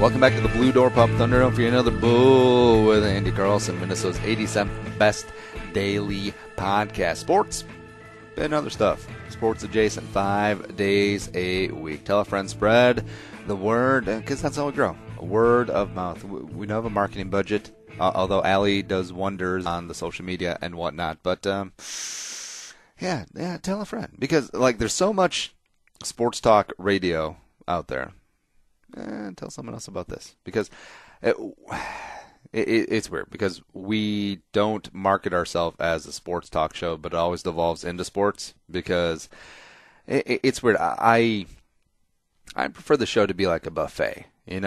Welcome back to the Blue Door Pub Thunderdome for another Bull with Andy Carlson, Minnesota's 87th best daily podcast. Sports and other stuff. Sports adjacent, 5 days a week. Tell a friend, spread the word, because that's how we grow. A word of mouth. We don't have a marketing budget, although Allie does wonders on the social media and whatnot. But, yeah, tell a friend. Because, there's so much sports talk radio out there. Tell someone else about this, because it's weird, because we don't market ourselves as a sports talk show, but it always devolves into sports, because it's weird. I prefer the show to be like a buffet, and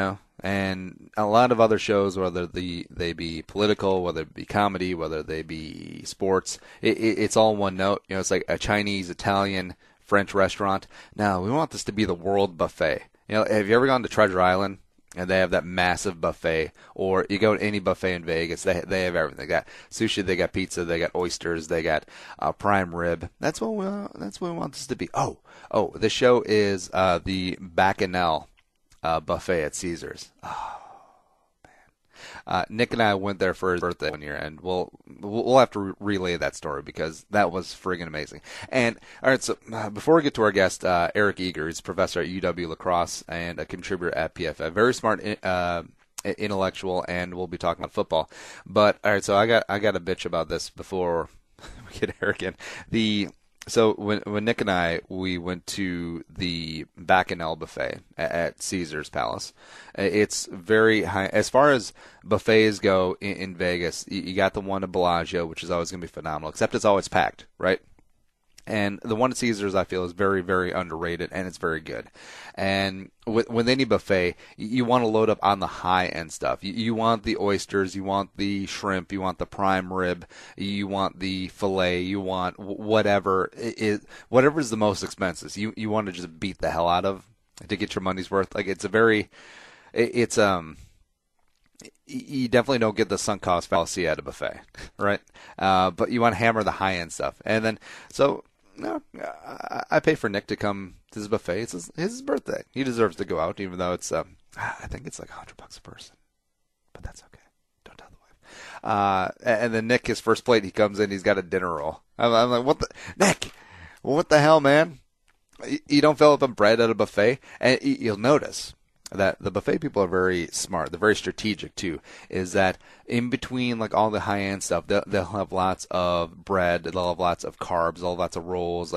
a lot of other shows, whether they be political, whether it be comedy, whether they be sports, it's all one note. It's like a Chinese, Italian, French restaurant. No, we want this to be the world buffet. Have you ever gone to Treasure Island and they have that massive buffet? Or you go to any buffet in Vegas, they have everything. They got sushi, they got pizza, they got oysters, they got prime rib. That's what we want this to be. Oh, this show is the Bacchanal buffet at Caesars. Oh, man. Nick and I went there for his birthday one year, and we'll have to relay that story, because that was friggin' amazing. And all right, so before we get to our guest, Eric Eager, he's a professor at UW La Crosse and a contributor at PFF. Very smart intellectual, and we'll be talking about football. But all right, so I got a bitch about this before we get Eric in. So when Nick and we went to the Bacchanal buffet at Caesars Palace, it's very high. As far as buffets go in Vegas, you got the one at Bellagio, which is always going to be phenomenal, except it's always packed, right? And the one at Caesars, I feel, is very, very underrated, and it's very good. And with any buffet, you want to load up on the high-end stuff. You want the oysters, you want the shrimp, you want the prime rib, you want the filet, you want whatever is the most expensive. You want to just beat the hell out of to get your money's worth. You definitely don't get the sunk cost fallacy at a buffet, right? But you want to hammer the high-end stuff. And then, no, I pay for Nick to come to this buffet. It's his birthday. He deserves to go out, even though it's, I think it's like $100 a person. But that's okay. Don't tell the wife. And then Nick, his first plate, he comes in, he's got a dinner roll. I'm like, Nick, what the hell, man? You don't fill up on bread at a buffet? And you'll notice that the buffet people are very smart. They're very strategic, too, is that in between, all the high-end stuff, they'll have lots of bread, they'll have lots of carbs, they'll have lots of rolls.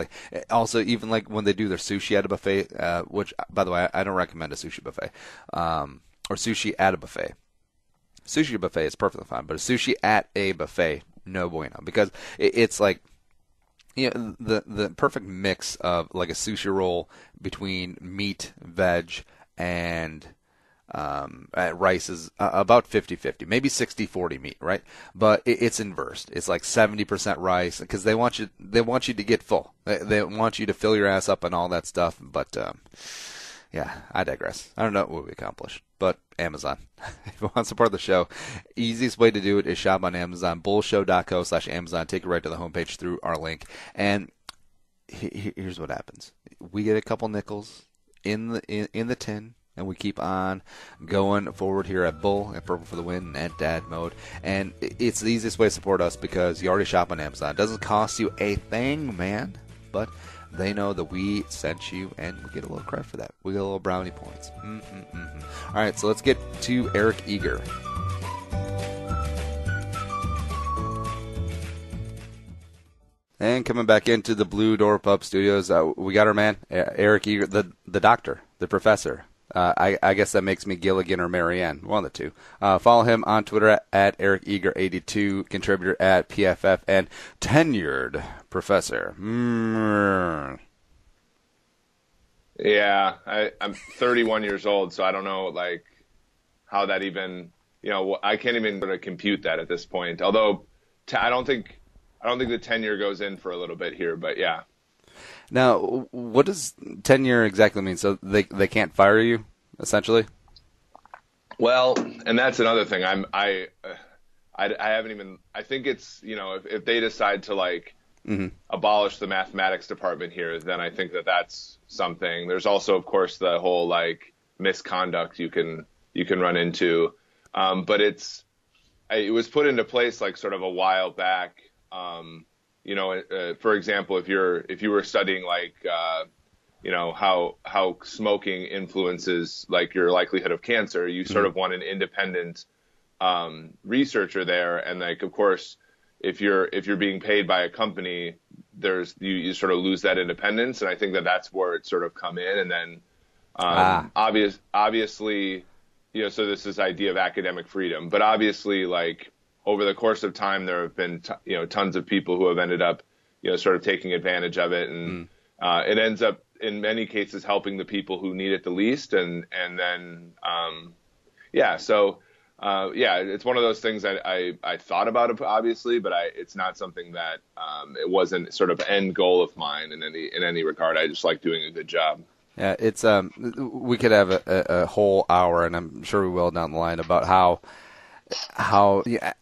Also, even when they do their sushi at a buffet, which, by the way, I don't recommend a sushi buffet, or sushi at a buffet. Sushi buffet is perfectly fine, but a sushi at a buffet, no bueno, because it's the perfect mix of a sushi roll between meat, veg, and rice is about 50-50, maybe 60-40 meat, right? But it's inversed. It's 70% rice, because they want you to get full. They want you to fill your ass up and all that stuff. But yeah, I digress. I don't know what we accomplished, but Amazon. If you want to support the show, easiest way to do it is shop on Amazon, bullshow.co/Amazon. Take it right to the homepage through our link. And here's what happens: we get a couple nickels in the tin, and we keep on going forward here at Bull and Purple for the Win and Dad Mode. And it's the easiest way to support us, because you already shop on Amazon. It doesn't cost you a thing, man, but they know that we sent you, and we get a little credit for that. We get a little brownie points. All right, so let's get to Eric Eager. And coming back into the Blue Door Pub Studios, we got our man, Eric Eager, the doctor, the professor. I guess that makes me Gilligan or Marianne, one of the two. Follow him on Twitter at EricEager82, contributor at PFF, and tenured professor. Yeah, I'm 31 years old, so I don't know how that even, I can't even sort of compute that at this point. Although I don't think the tenure goes in for a little bit here, but yeah. Now, what does tenure exactly mean? So they can't fire you, essentially? Well, and that's another thing. I haven't even. I think it's if they decide to abolish the mathematics department here, then I think that's something. There's also, of course, the whole misconduct you can you can run into. But it was put into place like sort of a while back. For example, if you were studying like how smoking influences like your likelihood of cancer, you sort of want an independent researcher there, and like of course if you're being paid by a company, you sort of lose that independence, and I think that's where it sort of come in, and then obviously, so this is idea of academic freedom, but obviously like over the course of time there have been tons of people who have ended up sort of taking advantage of it, and it ends up in many cases helping the people who need it the least, and then it's one of those things that I thought about it, obviously, but it's not something that it wasn't sort of end goal of mine in any regard. I just like doing a good job. Yeah, it's we could have a whole hour, and I'm sure we will down the line, about how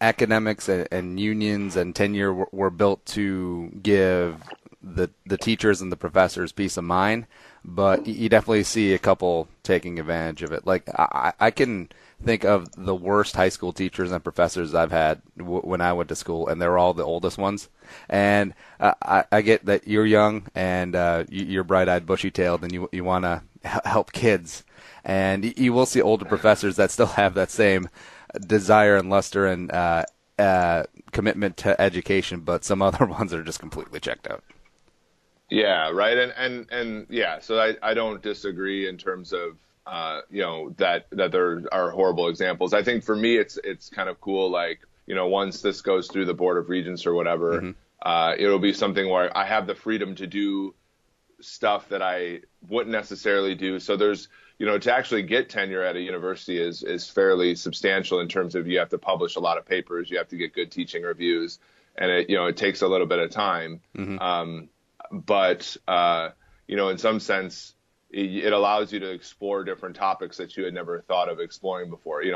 academics and unions and tenure were built to give the teachers and the professors peace of mind, but you definitely see a couple taking advantage of it. Like I can think of the worst high school teachers and professors I've had when I went to school, and they were all the oldest ones. And I get that you're young and you're bright-eyed, bushy-tailed, and you want to help kids. And you will see older professors that still have that same desire and luster and commitment to education, but some other ones are just completely checked out. Yeah, right. And yeah, so I don't disagree in terms of that there are horrible examples. I think for me it's kind of cool, like, once this goes through the Board of Regents or whatever, it'll be something where I have the freedom to do stuff that I wouldn't necessarily do. So there's, to actually get tenure at a university is fairly substantial in terms of you have to publish a lot of papers, you have to get good teaching reviews, and it takes a little bit of time. But in some sense, it allows you to explore different topics that you had never thought of exploring before. I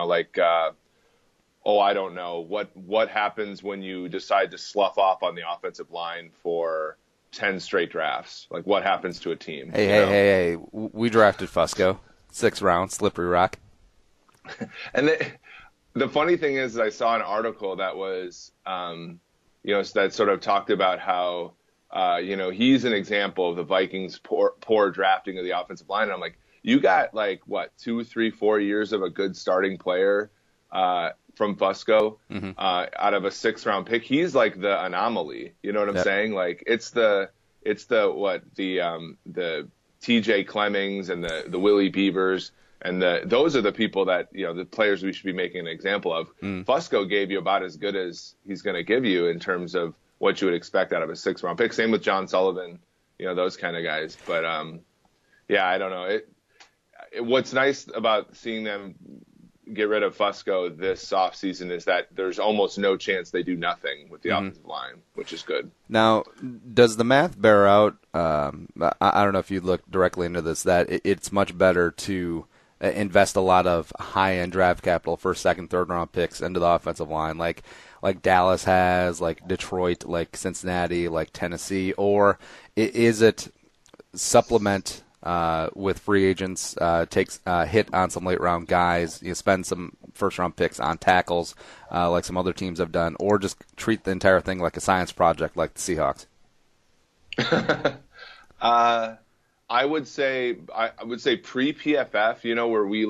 don't know, what happens when you decide to slough off on the offensive line for 10 straight drafts? Like, what happens to a team? Hey, we drafted Fusco, 6th round, slippery rock. And the funny thing is I saw an article that was, that sort of talked about how, he's an example of the Vikings' poor drafting of the offensive line. And I'm like, you got 2, 3, 4 years of a good starting player from Fusco out of a 6th round pick. He's like the anomaly. You know what I'm saying? Like it's the TJ Clemmings and the Willie Beavers, and those are the people that, the players we should be making an example of. Fusco gave you about as good as he's going to give you in terms of what you would expect out of a 6th round pick. Same with John Sullivan, those kind of guys. But I don't know. What's nice about seeing them get rid of Fusco this offseason is that there's almost no chance they do nothing with the offensive line, which is good. Now, does the math bear out? I don't know if you look directly into this, that it's much better to invest a lot of high-end draft capital, first, second, third round picks into the offensive line, like Dallas has, like Detroit, like Cincinnati, like Tennessee, or is it supplement with free agents, takes hit on some late round guys, spend some first round picks on tackles, like some other teams have done, or just treat the entire thing like a science project, like the Seahawks? I would say pre PFF, where we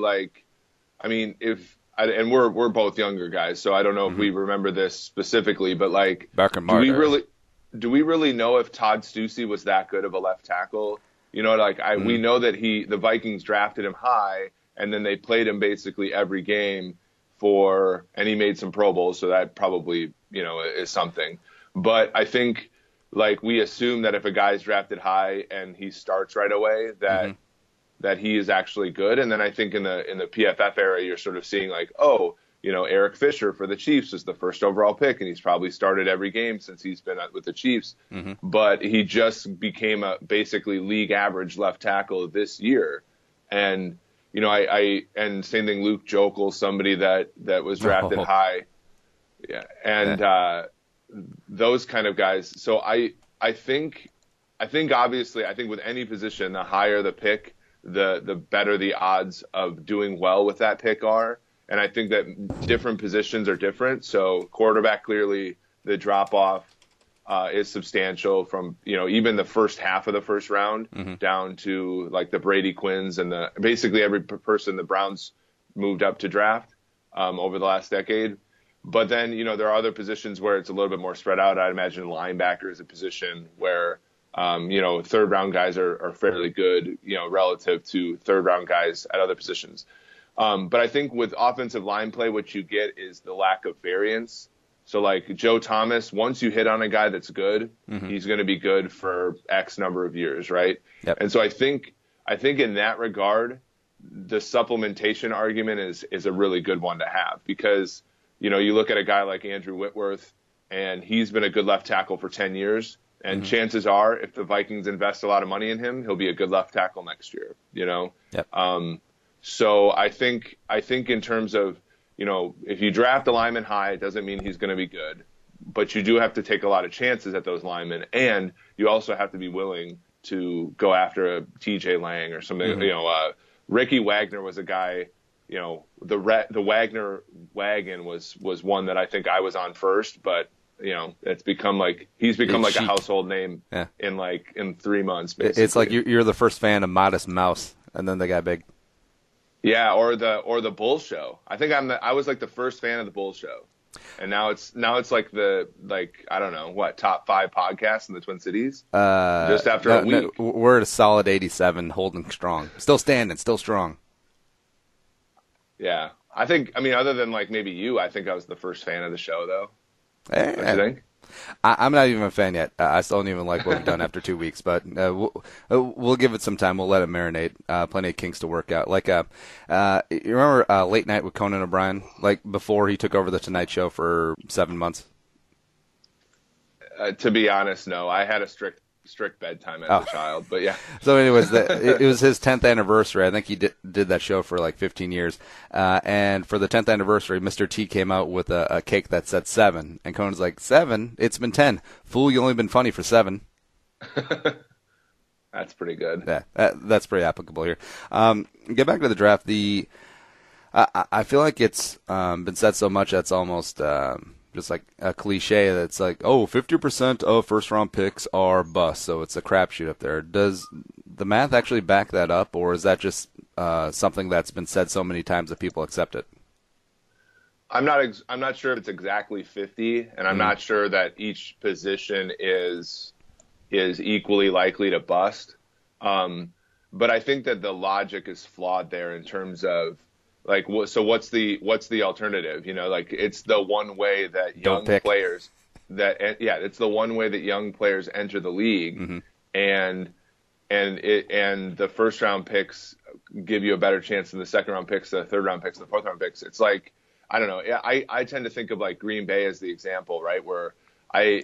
and we're both younger guys, so I don't know if we remember this specifically, but do we really know if Todd Stussy was that good of a left tackle? We know that the Vikings drafted him high, and then they played him basically every game and he made some Pro Bowls, so that probably, is something. But I think, we assume that if a guy's drafted high and he starts right away, that he is actually good. And then I think in the PFF era, you're sort of seeing Eric Fisher for the Chiefs was the first overall pick, and he's probably started every game since he's been with the Chiefs. But he just became a basically league average left tackle this year. And, and same thing, Luke Jokel, somebody that was drafted high. Yeah. And those kind of guys. So I think obviously, with any position, the higher the pick, the better the odds of doing well with that pick are. And I think that different positions are different. So quarterback, clearly the drop off is substantial from, even the first half of the first round down to like the Brady Quinns and basically every person the Browns moved up to draft over the last decade. But then, there are other positions where it's a little bit more spread out. I'd imagine linebacker is a position where, third round guys are fairly good, relative to third round guys at other positions. But I think with offensive line play, what you get is the lack of variance. So like Joe Thomas, once you hit on a guy that's good, he's going to be good for X number of years, right? Yep. And so I think in that regard, the supplementation argument is a really good one to have because, you look at a guy like Andrew Whitworth, and he's been a good left tackle for 10 years. And chances are, if the Vikings invest a lot of money in him, he'll be a good left tackle next year, Yep. So I think in terms of, if you draft a lineman high, it doesn't mean he's going to be good. But you do have to take a lot of chances at those linemen. And you also have to be willing to go after a TJ Lang or something. Ricky Wagner was a guy, the Wagner wagon was one that I think I was on first. But, it's become like he's become like a household name in 3 months. Basically. It's like you're the first fan of Modest Mouse, and then they got big. Yeah, or the Bull Show. I think I was like the first fan of the Bull Show, and now it's like I don't know what top 5 podcasts in the Twin Cities. Just after a week, we're at a solid 87, holding strong, still standing, still strong. Yeah, I mean, other than like maybe you, I think I was the first fan of the show though. What do you think? I'm not even a fan yet. I still don't even like what we've done after 2 weeks, but we'll give it some time. We'll let it marinate. Plenty of kinks to work out. Like, you remember Late Night with Conan O'Brien? Like before he took over the Tonight Show for 7 months. To be honest, no. I had a strict bedtime as a child, but yeah. So anyways, it was his 10th anniversary. I think he did that show for like 15 years. And for the 10th anniversary, Mr. T came out with a cake that said 7. And Conan's like, 7? It's been 10. Fool, you only been funny for 7. That's pretty good. Yeah, that's pretty applicable here. Get back to the draft. I feel like it's been said so much that's almost just like a cliche that's like, 50% of first-round picks are busts, so it's a crapshoot up there. Does the math actually back that up, or is that just something that's been said so many times that people accept it? I'm not sure if it's exactly 50, and I'm not sure that each position is equally likely to bust. But I think that the logic is flawed there in terms of like, so what's the alternative? Like it's the one way that young players it's the one way that young players enter the league, and the first round picks give you a better chance than the second round picks, the third round picks, the fourth round picks. It's like, I don't know. I tend to think of like Green Bay as the example, right? Where I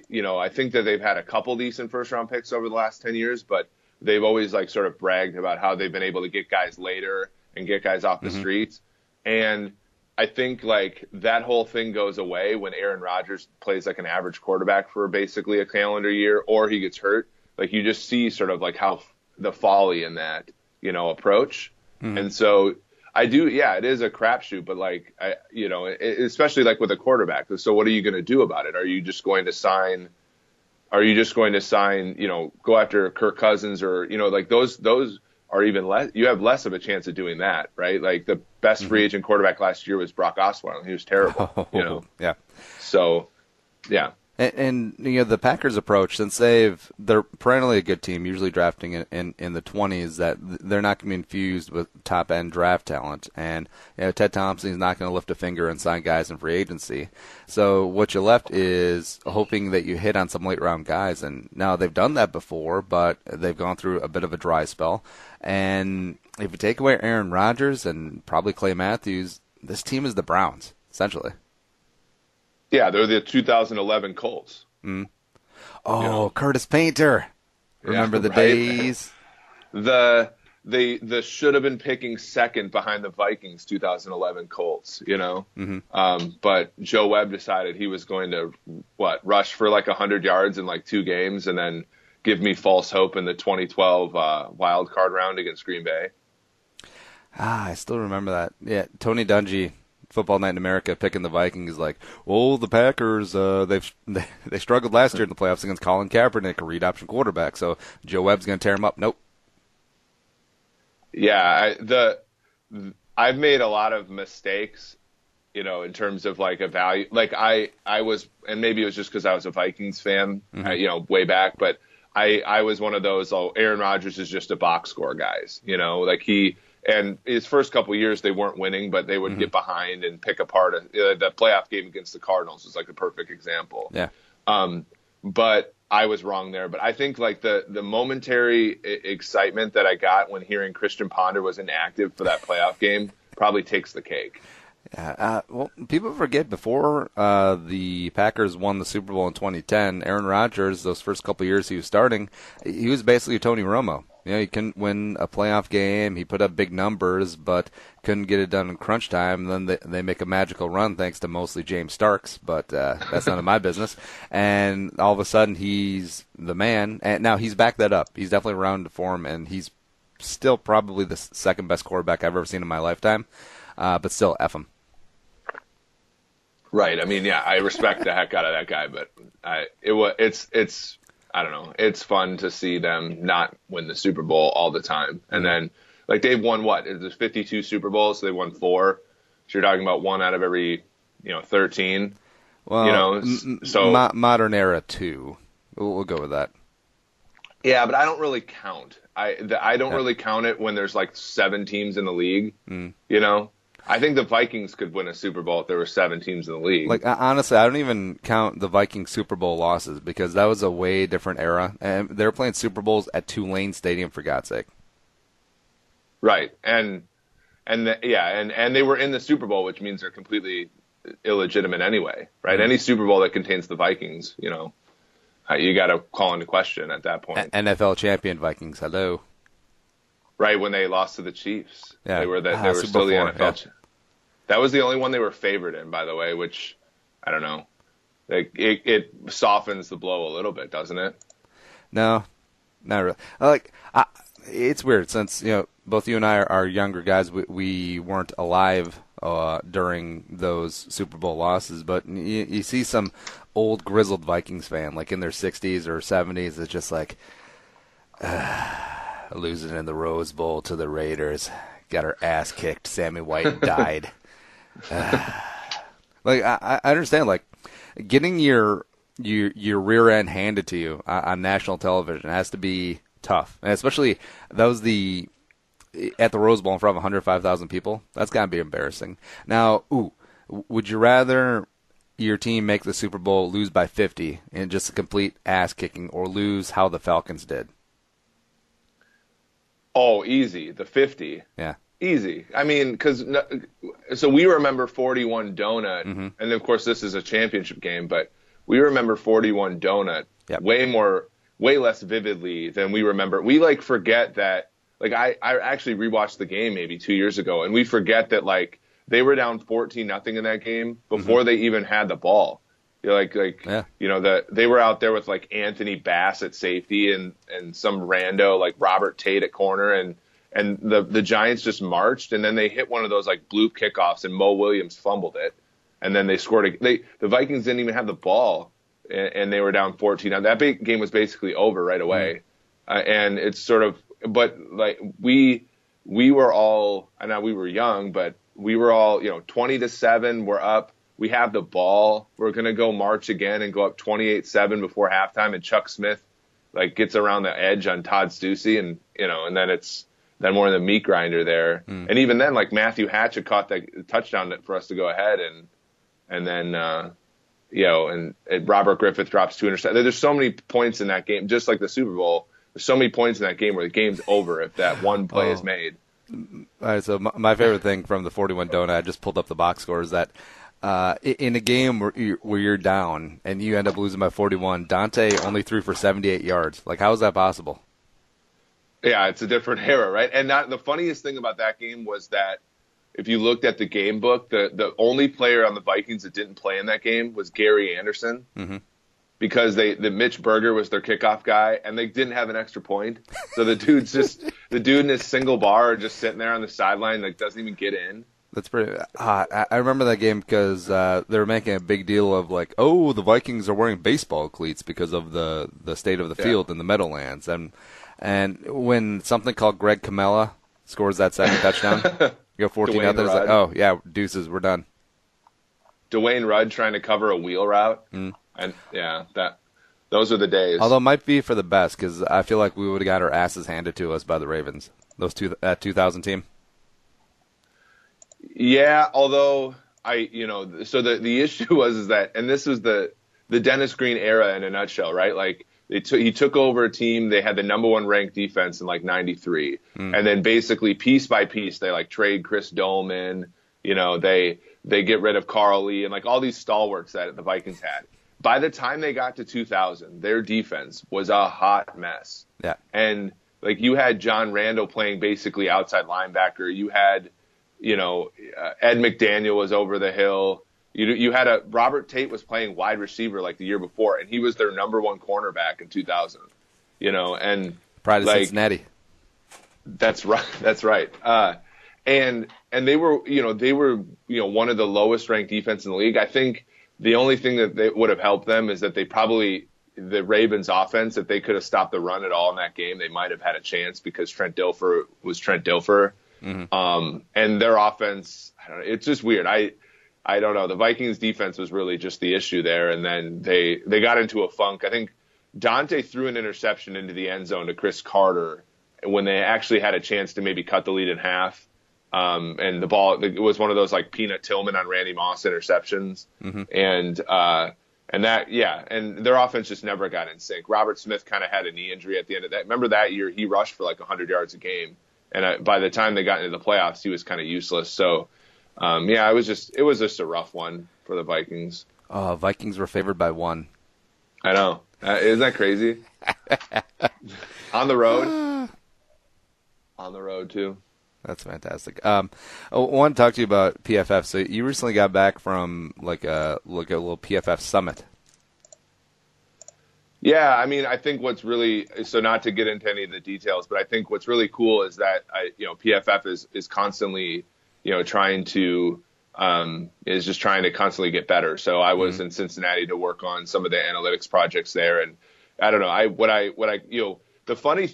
think that they've had a couple decent first round picks over the last 10 years, but they've always like sort of bragged about how they've been able to get guys later and get guys off the streets. And I think like that whole thing goes away when Aaron Rodgers plays like an average quarterback for basically a calendar year, or he gets hurt. Like you just see sort of like how the folly in that, approach. And so I do, it is a crapshoot, but like, especially like with a quarterback. So what are you going to do about it? Are you just going to sign, go after Kirk Cousins or, like those are even less, you have less of a chance of doing that, right? Like the best free agent quarterback last year was Brock Osweiler. He was terrible, Yeah. So, yeah. And the Packers' approach, since they're perennially a good team, usually drafting in the 20s, that they're not going to be infused with top-end draft talent. And Ted Thompson is not going to lift a finger and sign guys in free agency. So what you left is hoping that you hit on some late-round guys. And now they've done that before, but they've gone through a bit of a dry spell. And if you take away Aaron Rodgers and probably Clay Matthews, this team is the Browns, essentially. Yeah, they're the 2011 Colts. Curtis Painter. Remember the days? The should have been picking second behind the Vikings 2011 Colts, But Joe Webb decided he was going to, rush for like 100 yards in like 2 games and then give me false hope in the 2012 wild card round against Green Bay. I still remember that. Yeah, Tony Dungy, Football Night in America, picking the Vikings like, well, the Packers, they struggled last year in the playoffs against Colin Kaepernick, a read option quarterback. So Joe Webb's going to tear him up. Nope. Yeah, I've made a lot of mistakes, in terms of like a value. Like I was, and maybe it was just because I was a Vikings fan, way back, but I was one of those, Aaron Rodgers is just a box score guys, like and his first couple of years they weren't winning, but they would get behind and pick apart the playoff game against the Cardinals was like a perfect example. Yeah. But I was wrong there. But I think like the momentary excitement that I got when hearing Christian Ponder was inactive for that playoff game probably takes the cake. Yeah, well, people forget before the Packers won the Super Bowl in 2010, Aaron Rodgers, those first couple of years he was starting, he was basically Tony Romo. He couldn't win a playoff game. He put up big numbers, but couldn't get it done in crunch time. And then they make a magical run thanks to mostly James Starks, but that's none of my business. And all of a sudden, he's the man. And now he's backed that up. He's definitely rounded form, and he's still probably the second best quarterback I've ever seen in my lifetime. But still, F him. Right. I mean, yeah, I respect the heck out of that guy, but it's I don't know. It's fun to see them not win the Super Bowl all the time. And then, like, they've won what? There's 52 Super Bowls, so they won 4. So you're talking about 1 out of every, 13. Well, so modern era 2. We'll go with that. Yeah, but I don't really count. I don't really count it when there's like 7 teams in the league. I think the Vikings could win a Super Bowl if there were 7 teams in the league. Like, honestly, I don't even count the Vikings Super Bowl losses because that was a way different era. And they were playing Super Bowls at Tulane Stadium, for God's sake. Right. And they were in the Super Bowl, which means they're completely illegitimate anyway, right? Any Super Bowl that contains the Vikings, you got to call into question at that point. NFL champion Vikings, hello. Right, when they lost to the Chiefs. Yeah, they were still the NFL. Yeah. That was the only one they were favored in, by the way, which, I don't know. It softens the blow a little bit, doesn't it? No, not really. It's weird since, both you and I are younger guys. We weren't alive during those Super Bowl losses, but you see some old grizzled Vikings fan, like in their 60s or 70s, it's just like... losing in the Rose Bowl to the Raiders, got her ass kicked. Sammy White died. I understand. Like, getting your rear end handed to you on national television has to be tough, and especially that was at the Rose Bowl in front of 105,000 people. That's gotta be embarrassing. Now, would you rather your team make the Super Bowl, lose by 50, and just a complete ass kicking, or lose how the Falcons did? Oh, easy. The 50. Yeah. Easy. I mean, so we remember 41 Donut, and of course this is a championship game, but we remember 41 Donut way less vividly than we remember. We forget that, I actually rewatched the game maybe 2 years ago, and we forget that they were down 14-0 in that game before they even had the ball. They were out there with Anthony Bass at safety and some rando Robert Tate at corner, and the Giants just marched, and then they hit one of those bloop kickoffs, and Mo Williams fumbled it, and then they scored. The Vikings didn't even have the ball, and they were down 14. Now, that big game was basically over right away, and it's sort of. But we were all, I know we were young, but we were all 20-7. We're up. We have the ball. We're going to go march again and go up 28-7 before halftime. And Chuck Smith gets around the edge on Todd Stussy, and then we're in the meat grinder there. And even then, Matthew Hatchett caught that touchdown for us to go ahead, and then and Robert Griffith drops 2 interceptions. There's so many points in that game, just like the Super Bowl. There's so many points in that game where the game's over if that one play is made. All right, so my favorite thing from the 41 Donut, I just pulled up the box score, is that in a game where you're down and you end up losing by 41, Dante only threw for 78 yards. How is that possible? Yeah, it's a different era, right? And the funniest thing about that game was that if you looked at the game book, the only player on the Vikings that didn't play in that game was Gary Anderson, because the Mitch Berger was their kickoff guy, and they didn't have an extra point. So the dude in his single bar just sitting there on the sideline, like doesn't even get in. That's pretty. I remember that game because they were making a big deal of like, oh, the Vikings are wearing baseball cleats because of the state of the field in the Meadowlands, and when something called Greg Camella scores that second touchdown, you go 14-0. It's like, oh yeah, deuces, we're done. Dwayne Rudd trying to cover a wheel route. And those are the days. Although it might be for the best because I feel like we would have got our asses handed to us by the Ravens. That 2000 team. Yeah, although so the issue was that, and this was the Dennis Green era in a nutshell, right? Like he took over a team. They had the number 1 ranked defense in like '93, and then basically piece by piece they like trade Chris Dolman. They get rid of Carl Lee and like all these stalwarts that the Vikings had. By the time they got to 2000, their defense was a hot mess. Yeah. And like you had John Randall playing basically outside linebacker. You had, Ed McDaniel was over the hill. You had Robert Tate was playing wide receiver like the year before, and he was their number 1 cornerback in 2000. And pride of Cincinnati. That's right. That's right. And they were one of the lowest ranked defense in the league. I think the only thing that they would have helped them is that the Ravens offense, if they could have stopped the run at all in that game, they might have had a chance because Trent Dilfer was Trent Dilfer. And their offense, I don't know, it's just weird. I don't know. The Vikings defense was really just the issue there. And then they got into a funk. I think Dante threw an interception into the end zone to Chris Carter when they actually had a chance to maybe cut the lead in half. And the ball, it was one of those like Peanut Tillman on Randy Moss interceptions. And their offense just never got in sync. Robert Smith kind of had a knee injury at the end of that. Remember that year he rushed for like 100 yards a game. And by the time they got into the playoffs, he was kind of useless. So, it was just a rough one for the Vikings. Oh, Vikings were favored by 1. I know. Isn't that crazy? On the road. On the road too. That's fantastic. I want to talk to you about PFF. So you recently got back from like a little PFF summit. Yeah, I mean, I think what's really, so not to get into any of the details, but I think what's really cool is that PFF is constantly trying to constantly get better. So I was in Cincinnati to work on some of the analytics projects there, and I don't know, the funny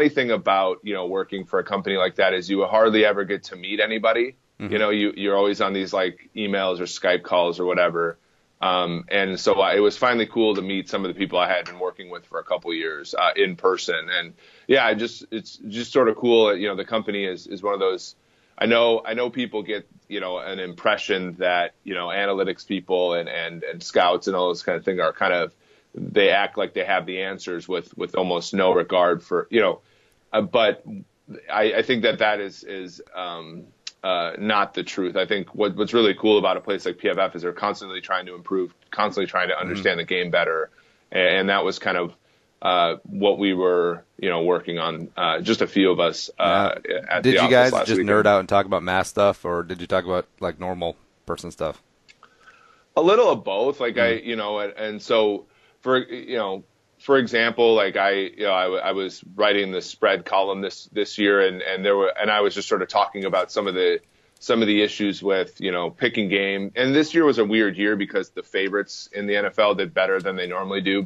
thing about, working for a company like that is you hardly ever get to meet anybody. You're always on these like emails or Skype calls or whatever. And so it was finally cool to meet some of the people I had been working with for a couple of years, in person. And yeah, it's just sort of cool. The company is one of those, I know people get, an impression that, analytics people and scouts and all those kind of things are kind of, they act like they have the answers with almost no regard for, but I think that is not the truth. I think what's really cool about a place like PFF is they're constantly trying to improve, constantly trying to understand the game better. And that was kind of what we were, working on, just a few of us at the office. Did you guys last just weekend. nerd out and talk about math stuff, or did you talk about like normal person stuff? A little of both. Like and so for example, like I was writing the spread column this year, and I was just sort of talking about some of the issues with, picking game. And this year was a weird year because the favorites in the NFL did better than they normally do.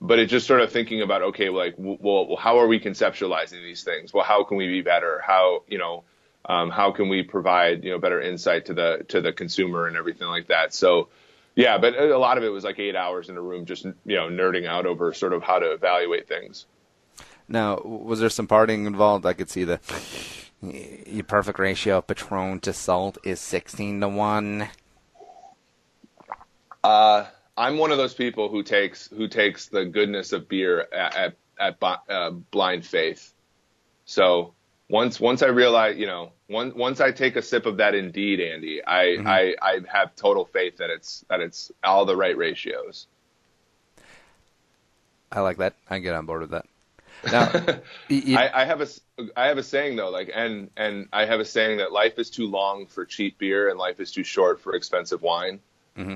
But it's just sort of thinking about, okay, like, well, how are we conceptualizing these things? Well, how can we be better? How can we provide, better insight to the consumer and everything like that? So, yeah, but a lot of it was like 8 hours in a room, just, nerding out over sort of how to evaluate things. Now, was there some partying involved? I could see your perfect ratio of Patron to salt is 16-1. I'm one of those people who takes the goodness of beer at blind faith. So once I realize, once I take a sip of that, indeed, Andy, I have total faith that it's all the right ratios. I like that. I can get on board with that. Now, I have a saying though, like, and I have a saying that life is too long for cheap beer and life is too short for expensive wine.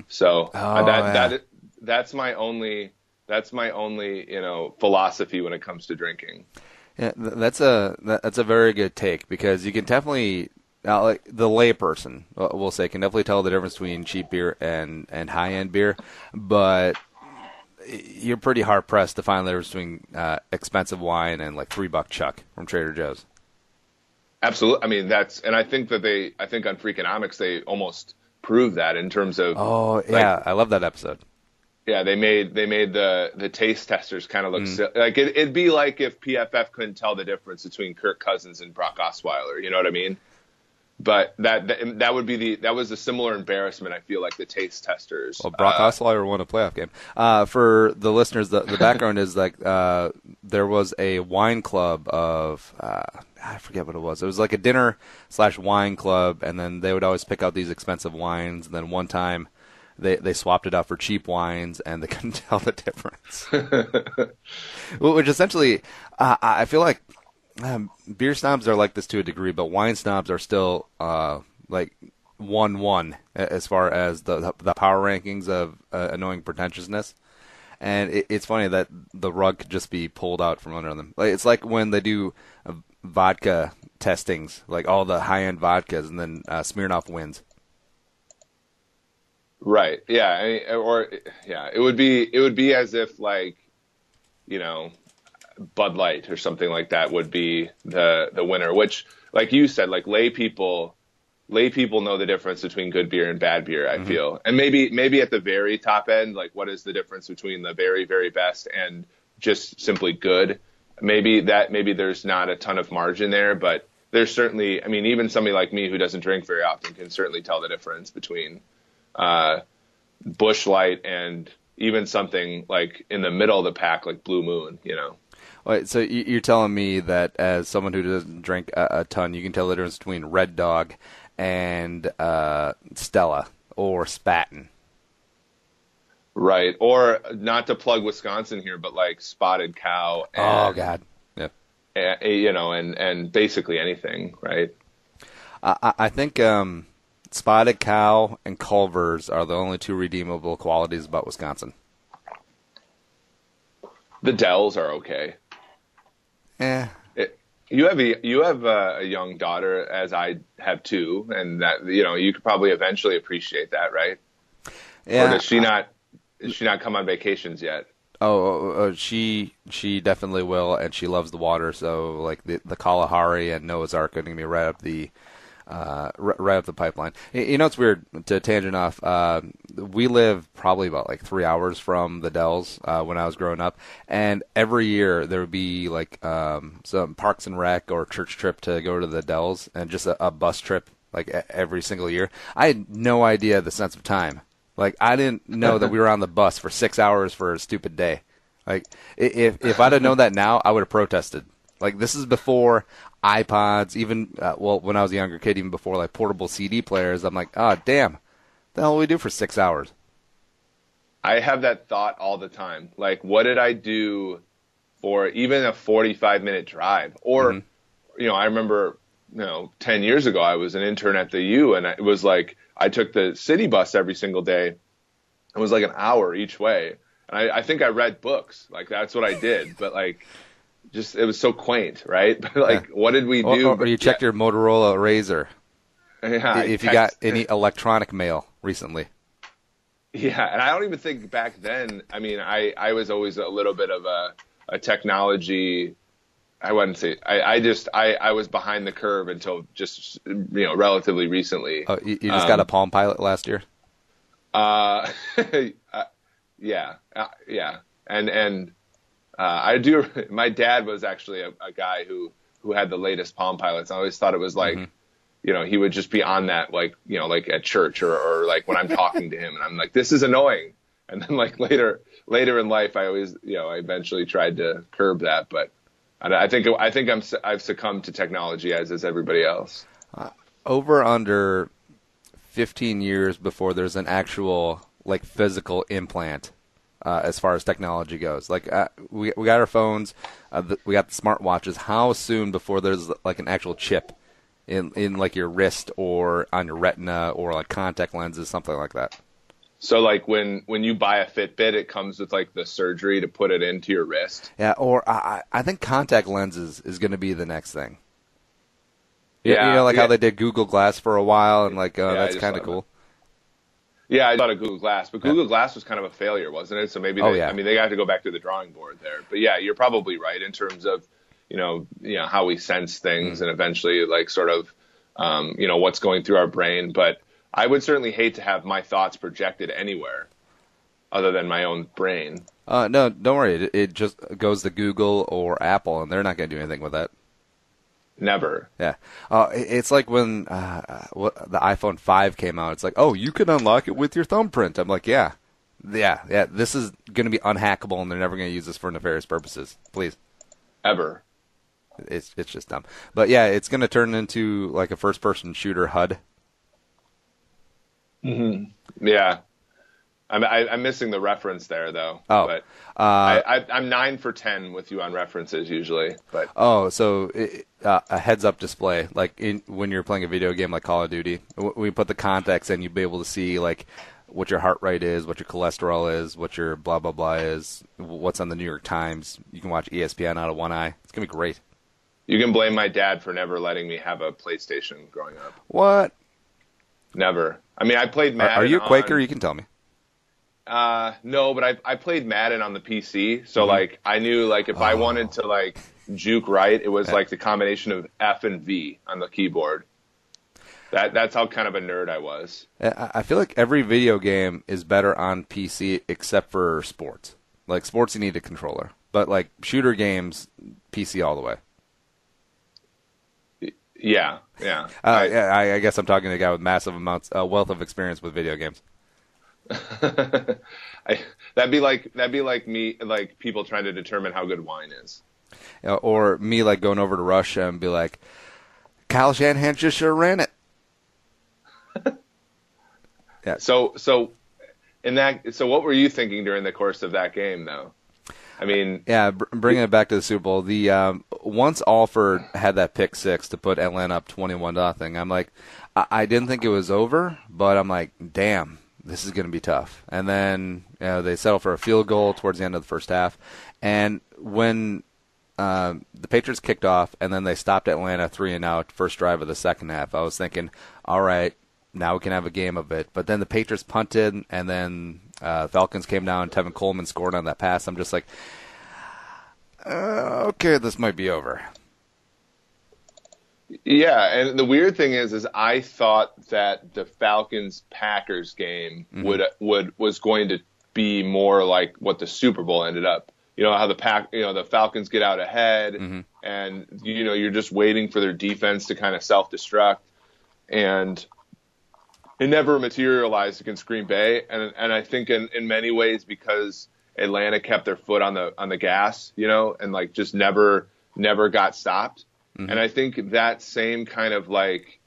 So yeah. that's my only philosophy when it comes to drinking. Yeah, that's a very good take, because you can definitely, like the layperson, we'll say, can definitely tell the difference between cheap beer and high end beer, but you're pretty hard pressed to find the difference between expensive wine and like $3 Chuck from Trader Joe's. Absolutely. I mean, and I think on Freakonomics they almost prove that in terms of, Oh like, yeah, I love that episode. yeah, they made the taste testers kind of look like it'd be like if PFF couldn't tell the difference between Kirk Cousins and Brock Osweiler. You know what I mean? But that was a similar embarrassment. I feel like the taste testers. Well, Brock Osweiler won a playoff game. For the listeners, the background is like there was a wine club of I forget what it was. It was like a dinner/wine club, and then they would always pick out these expensive wines. And then one time, they swapped it out for cheap wines, and they couldn't tell the difference. Which essentially, I feel like. Beer snobs are like this to a degree, but wine snobs are still like 1-1 as far as the power rankings of annoying pretentiousness. And it's funny that the rug could just be pulled out from under them. Like, it's like when they do vodka testings, like all the high-end vodkas, and then Smirnoff wins. Right. Yeah. It would be as if, like, Bud Light or something like that would be the winner, which, like you said, like lay people know the difference between good beer and bad beer, I feel. And maybe at the very top end, like, what is the difference between the very, very best and just simply good? Maybe there's not a ton of margin there, but there's certainly, I mean, even somebody like me who doesn't drink very often can certainly tell the difference between Busch Light and even something like in the middle of the pack, like Blue Moon, Wait, so you're telling me that as someone who doesn't drink a ton, you can tell the difference between Red Dog and Stella or Spaten? Right. Or, not to plug Wisconsin here, but like Spotted Cow. And, oh God. Yeah. And basically anything, right? I think Spotted Cow and Culver's are the only two redeemable qualities about Wisconsin. The Dells are okay. You have a young daughter, as I have too, and that you could probably eventually appreciate that, right? Yeah. Or does she not? Does she not come on vacations yet? She definitely will, and she loves the water. So like the Kalahari and Noah's Ark are going to be right up the pipeline. It's weird, to tangent off. We live probably about like 3 hours from the Dells when I was growing up, and every year there would be like some Parks and Rec or church trip to go to the Dells, and just a bus trip like every single year. I had no idea the sense of time. Like, I didn't know that we were on the bus for 6 hours for a stupid day. Like, if I'd have known that now, I would have protested. Like, this is before iPods, even, when I was a younger kid, even before, like, portable CD players. I'm like, oh, damn, the hell do we do for 6 hours? I have that thought all the time. Like, what did I do for even a 45-minute drive? Or, I remember, 10 years ago, I was an intern at the U, and it was like, I took the city bus every single day. It was like an hour each way. And I think I read books. Like, that's what I did. But, like, just, it was so quaint, right? But, like, what did we do? Or you checked your Motorola Razr. Yeah, if you got any electronic mail recently. Yeah, and I don't even think back then, I mean, I was always a little bit of a technology, I wouldn't say, I was behind the curve until just, relatively recently. Oh, you just got a Palm Pilot last year? Yeah. And I do, my dad was actually a guy who had the latest Palm Pilots. I always thought it was like, he would just be on that, like, like at church or like when I'm talking to him, and I'm like, this is annoying. And then like later in life, I always, I eventually tried to curb that, but I think I've succumbed to technology as is everybody else. Over under 15 years before there's an actual like physical implant as far as technology goes. Like we got our phones, we got the smartwatches. How soon before there's like an actual chip in like your wrist or on your retina or like contact lenses, something like that? So like when you buy a Fitbit, it comes with like the surgery to put it into your wrist. Yeah, or I think contact lenses is going to be the next thing. Yeah, Like how they did Google Glass for a while, and like Yeah, that's kind of cool. Yeah, I thought of Google Glass, but Google Glass was kind of a failure, wasn't it? So maybe I mean, they have to go back to the drawing board there. But yeah, you're probably right in terms of, how we sense things and eventually like sort of, what's going through our brain. But I would certainly hate to have my thoughts projected anywhere other than my own brain. No, don't worry. It just goes to Google or Apple, and they're not going to do anything with that. Never. Yeah. It's like when the iPhone 5 came out. It's like, oh, you can unlock it with your thumbprint. I'm like, yeah. This is going to be unhackable, and they're never going to use this for nefarious purposes. Please. Ever. It's just dumb. But yeah, it's going to turn into like a first-person shooter HUD. Mm-hmm. Yeah. I'm missing the reference there, though. Oh. But I'm 9 for 10 with you on references usually. But so a heads-up display, like when you're playing a video game like Call of Duty, when you put the contacts in, you'll be able to see like what your heart rate is, what your cholesterol is, what your blah, blah, blah is, what's on the New York Times. You can watch ESPN out of one eye. It's going to be great. You can blame my dad for never letting me have a PlayStation growing up. What? Never. I mean, I played Madden. Are you a Quaker? You can tell me. No, but I played Madden on the PC, so like I knew like if I wanted to like juke right, it was like the combination of F and V on the keyboard. That's how kind of a nerd I was. I feel like every video game is better on PC except for sports. Like sports, you need a controller, but like shooter games, PC all the way. Yeah. I guess I'm talking to a guy with massive wealth of experience with video games. That'd be like me, like people trying to determine how good wine is. Or me like going over to Russia and be like, Kyle Shanahan just sure ran it. Yeah. So what were you thinking during the course of that game, though? I mean, yeah, bringing it back to the Super Bowl. The once Alford had that pick six to put Atlanta up 21-0, I'm like, I didn't think it was over, but I'm like, damn, this is going to be tough. And then they settled for a field goal towards the end of the first half. And when the Patriots kicked off and then they stopped Atlanta 3-and-out first drive of the second half, I was thinking, all right, now we can have a game of it. But then the Patriots punted, and then Falcons came down. Tevin Coleman scored on that pass. I'm just like, okay, this might be over. Yeah, and the weird thing is I thought that the Falcons-Packers game was going to be more like what the Super Bowl ended up. You know how the Falcons get out ahead, and you're just waiting for their defense to kind of self-destruct, and it never materialized against Green Bay, and I think in many ways because Atlanta kept their foot on the gas, and like just never got stopped. And I think that same kind of like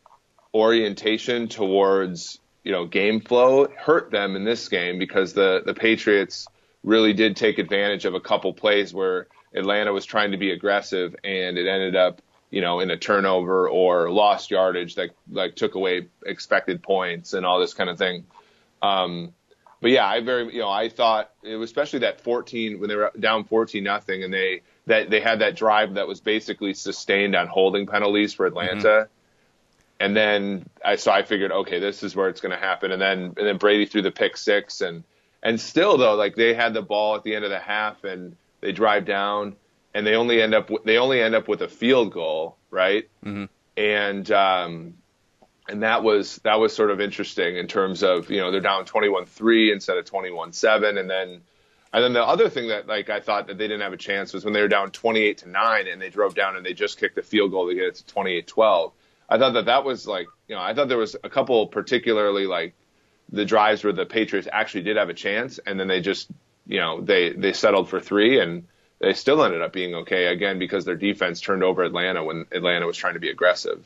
orientation towards, game flow hurt them in this game because the Patriots really did take advantage of a couple plays where Atlanta was trying to be aggressive and it ended up, in a turnover or lost yardage that like took away expected points and all this kind of thing. But yeah, I thought it was especially that 14 when they were down 14-0 and they had that drive that was basically sustained on holding penalties for Atlanta. And then I figured, okay, this is where it's going to happen. And then Brady threw the pick six and still though, like they had the ball at the end of the half and they drive down and they only end up with a field goal. Right. And that was sort of interesting in terms of, they're down 21-3 instead of 21-7. And then the other thing that like I thought that they didn't have a chance was when they were down 28-9 and they drove down and they just kicked the field goal to get it to 28-12. I thought that was like, I thought there was a couple particularly like the drives where the Patriots actually did have a chance and then they just, they settled for 3 and they still ended up being okay again because their defense turned over Atlanta when Atlanta was trying to be aggressive.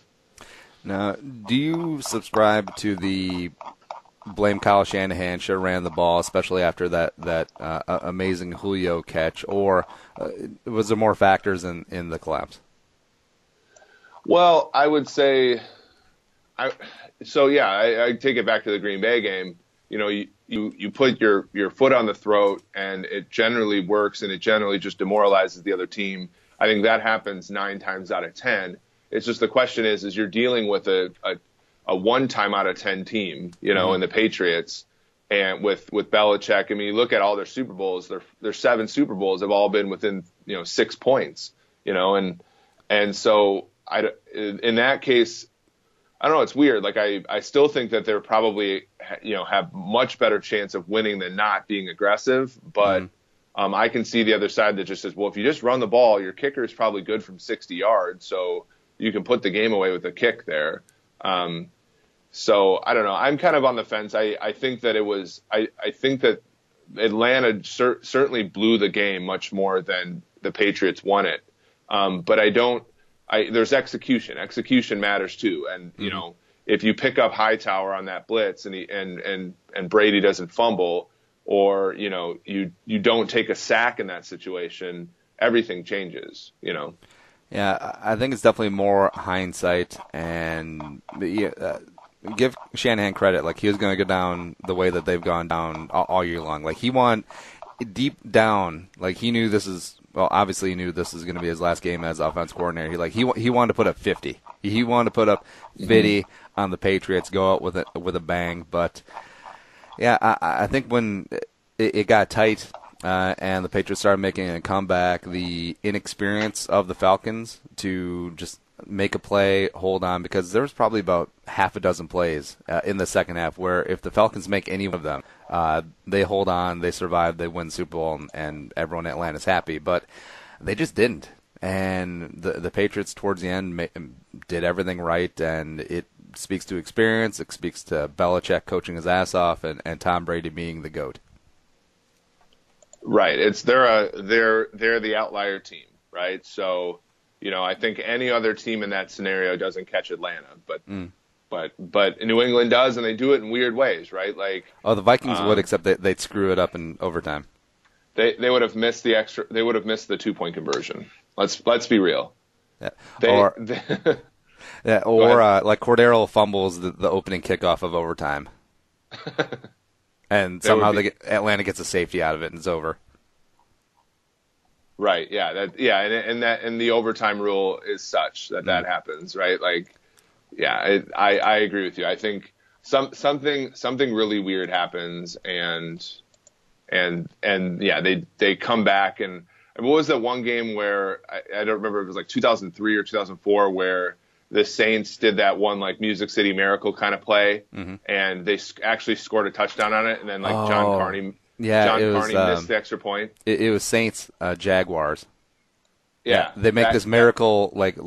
Now, do you subscribe to the blame Kyle Shanahan, should have ran the ball, especially after that amazing Julio catch, or was there more factors in the collapse? Well, I would say, I take it back to the Green Bay game. you put your foot on the throat, and it generally works, and it generally just demoralizes the other team. I think that happens 9 times out of 10. It's just the question is you're dealing with a 1 time out of 10 team, in the Patriots, and with Belichick. I mean, you look at all their Super Bowls, their 7 Super Bowls have all been within 6 points, and so in that case, I don't know. It's weird. Like I still think that they're probably have much better chance of winning than not being aggressive. But I can see the other side that just says, well, if you just run the ball, your kicker is probably good from 60 yards, so you can put the game away with a kick there. So I don't know. I'm kind of on the fence. I think that I think that Atlanta certainly blew the game much more than the Patriots won it. But there's execution. Execution matters too. And, if you pick up Hightower on that blitz and Brady doesn't fumble, or, you don't take a sack in that situation, everything changes, Yeah, I think it's definitely more hindsight, and give Shanahan credit. Like, he was going to go down the way that they've gone down all year long. Like, he won deep down. Like, he knew obviously he knew this was going to be his last game as offense coordinator. He wanted to put up 50. He wanted to put up 50 on the Patriots, go out with a bang. But yeah, I think when it got tight and the Patriots started making a comeback, the inexperience of the Falcons to just make a play, hold on, because there was probably about half a dozen plays in the second half where if the Falcons make any of them, they hold on, they survive, they win the Super Bowl, and everyone in Atlanta's happy. But they just didn't. And the Patriots towards the end did everything right, and it speaks to experience. It speaks to Belichick coaching his ass off, and Tom Brady being the GOAT. Right. They're the outlier team, right? So, I think any other team in that scenario doesn't catch Atlanta, but New England does, and they do it in weird ways, right? Like, the Vikings would, except they'd screw it up in overtime. They would have missed the 2-point conversion. Let's be real. Yeah. Like Cordero fumbles the opening kickoff of overtime, and somehow Atlanta gets a safety out of it, and it's over. Right. Yeah. And the overtime rule is such that happens, right? Like, yeah, I agree with you. I think something really weird happens, and yeah, they come back, and what was that one game where I don't remember if it was like 2003 or 2004 where the Saints did that one like Music City Miracle kind of play, and they actually scored a touchdown on it, and then like John Carney missed the extra point. It was Saints Jaguars. Yeah, they make this miracle like